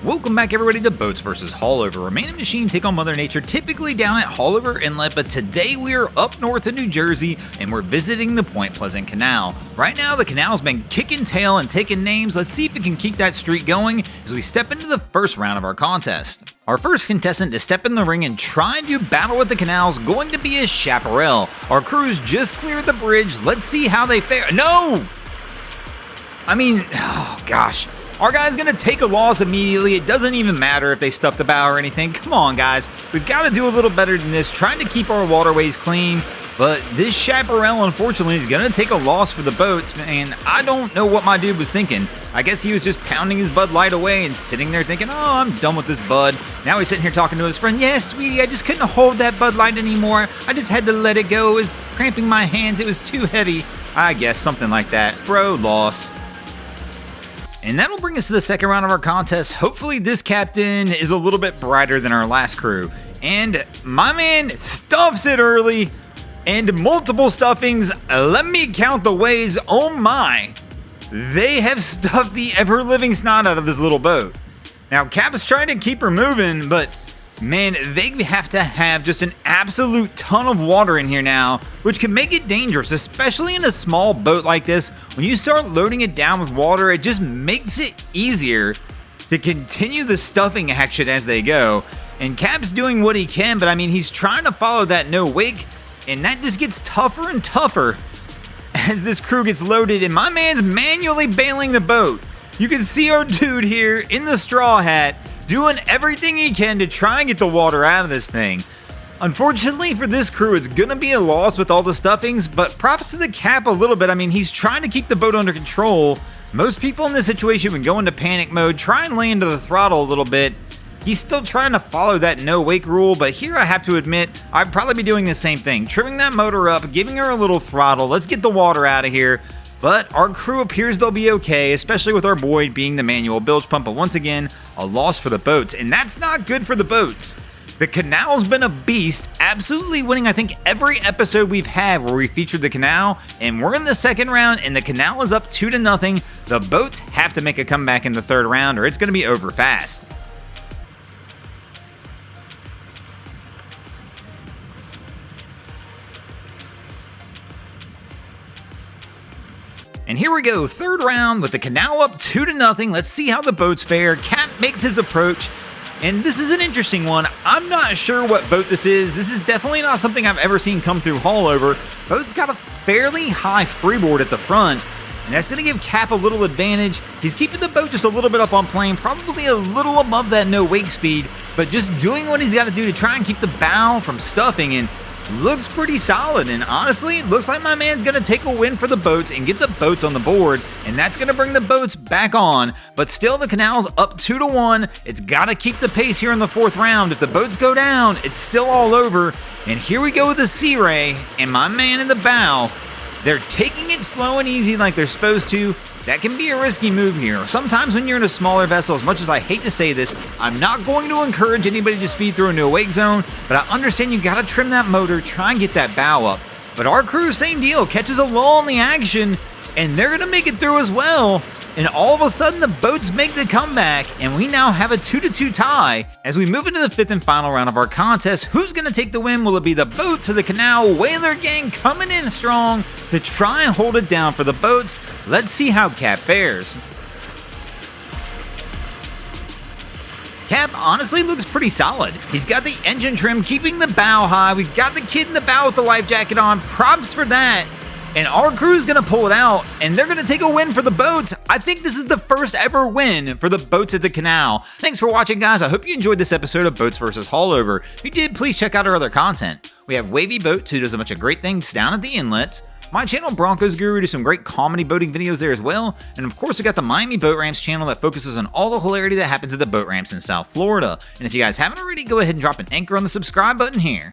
Welcome back everybody to Boats vs. Haulover, where man and machine take on Mother Nature, typically down at Haulover Inlet, but today we are up north in New Jersey and we're visiting the Point Pleasant Canal. Right now the canal's been kicking tail and taking names. Let's see if it can keep that streak going as we step into the first round of our contest. Our first contestant to step in the ring and try and do battle with the canal is going to be a chaparral. Our crew's just cleared the bridge. Let's see how they fare. No! Oh gosh. Our guy's gonna take a loss immediately. It doesn't even matter if they stuff the bow or anything. Come on, guys. We've got to do a little better than this, trying to keep our waterways clean. But this chaparral, unfortunately, is gonna take a loss for the boats, and I don't know what my dude was thinking. I guess he was just pounding his Bud Light away and sitting there thinking, oh, I'm done with this Bud. Now he's sitting here talking to his friend. Yeah, sweetie, I just couldn't hold that Bud Light anymore. I just had to let it go. It was cramping my hands. It was too heavy. I guess something like that. Bro, loss. And that'll bring us to the second round of our contest. Hopefully this captain is a little bit brighter than our last crew. And my man stuffs it early, and multiple stuffings. Let me count the ways. Oh my. They have stuffed the ever-living snot out of this little boat. Now Cap is trying to keep her moving, but man, they have to have just an absolute ton of water in here now, which can make it dangerous, especially in a small boat like this. When you start loading it down with water, it just makes it easier to continue the stuffing action as they go. And Cap's doing what he can, but he's trying to follow that no wake, and that just gets tougher and tougher as this crew gets loaded, and my man's manually bailing the boat. You can see our dude here in the straw hat doing everything he can to try and get the water out of this thing. Unfortunately for this crew, it's gonna be a loss with all the stuffings, but props to the Cap a little bit. He's trying to keep the boat under control. Most people in this situation would go into panic mode, try and lay into the throttle a little bit. He's still trying to follow that no wake rule, but here I have to admit, I'd probably be doing the same thing. Trimming that motor up, giving her a little throttle. Let's get the water out of here. But our crew appears they'll be okay, especially with our boy being the manual bilge pump. But once again, a loss for the boats, and that's not good for the boats. The canal's been a beast, absolutely winning I think every episode we've had where we featured the canal, and we're in the second round and the canal is up 2-0. The boats have to make a comeback in the third round or it's going to be over fast. And here we go, third round with the canal up 2-0. Let's see how the boats fare. Cap makes his approach, and this is an interesting one. I'm not sure what boat this is. This is definitely not something I've ever seen come through Haulover. Boat's got a fairly high freeboard at the front, and that's going to give Cap a little advantage. He's keeping the boat just a little bit up on plane, probably a little above that no wake speed, but just doing what he's got to do to try and keep the bow from stuffing, and looks pretty solid. And honestly, it looks like my man's gonna take a win for the boats and get the boats on the board, and that's gonna bring the boats back on. But still, the canal's up 2-1. It's gotta keep the pace here in the fourth round. If the boats go down, it's still all over. And here we go with the Sea Ray and my man in the bow. They're taking it slow and easy like they're supposed to. That can be a risky move here. Sometimes when you're in a smaller vessel, as much as I hate to say this, I'm not going to encourage anybody to speed through into a wake zone, but I understand you gotta trim that motor, try and get that bow up. But our crew, same deal, catches a lull in the action, and they're gonna make it through as well. And all of a sudden, the boats make the comeback, and we now have a 2-2 tie. As we move into the fifth and final round of our contest, who's going to take the win? Will it be the boats or the canal? Whaler gang coming in strong to try and hold it down for the boats. Let's see how Cap fares. Cap honestly looks pretty solid. He's got the engine trim, keeping the bow high. We've got the kid in the bow with the life jacket on. Props for that. And our crew's gonna pull it out, and they're gonna take a win for the boats. I think this is the first ever win for the boats at the canal. Thanks for watching, guys. I hope you enjoyed this episode of Boats vs. Haulover. If you did, please check out our other content. We have Wavy Boats, who does a bunch of great things down at the inlets. My channel, Broncos Guru, does some great comedy boating videos there as well. And of course, we got the Miami Boat Ramps channel that focuses on all the hilarity that happens at the boat ramps in South Florida. And if you guys haven't already, go ahead and drop an anchor on the subscribe button here.